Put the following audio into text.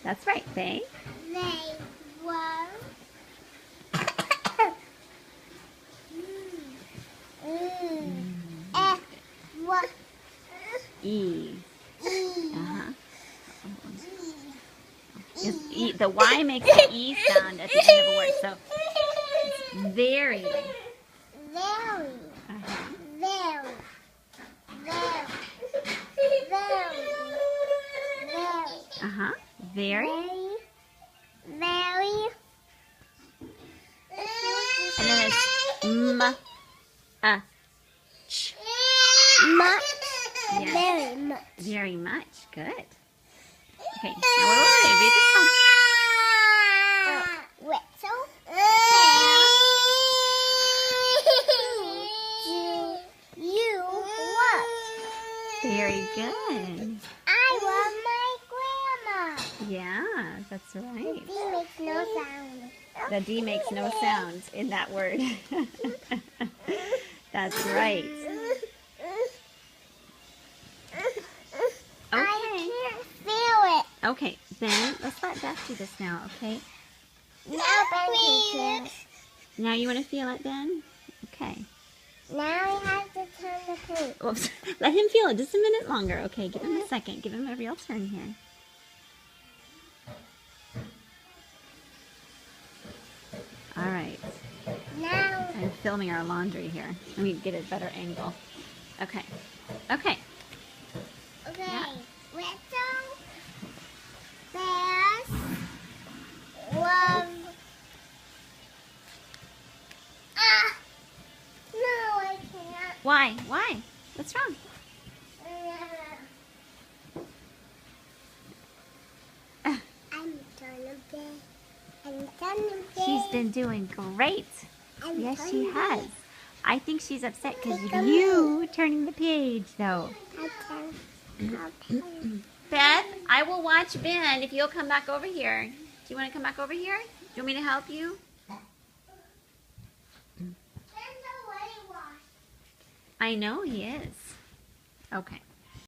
That's right. They were what E. The Y makes the E sound at the end of a word. So it's very. very Very. very And then it's ch. much Yes. very much Very much. Good. Okay. Now what will I read this song? whistle do you want? Very good. I want my grandma. Yeah, that's The right. D makes no sound. The D makes no sound in that word. That's right. Okay. I can't feel it. Okay, then let's let Beth do this now, okay? Now Ben can feel it. Now you want to feel it, Ben? Okay. Now we have to turn the page. Oops. Let him feel it just a minute longer. Okay, give him a second. Give him a real turn here. All right. Now I'm filming our laundry here. Let me get a better angle. Okay. Okay. okay. Yeah. Whistle bears love. No, I cannot. Why? Why? What's wrong? I'm done again. I'm done again. She's been doing great. I'm Yes, done she again. has. I think she's upset because of you turning the page, though. Beth, I will watch Ben if you'll come back over here. Do you want to come back over here? Do you want me to help you? I know he is. Okay.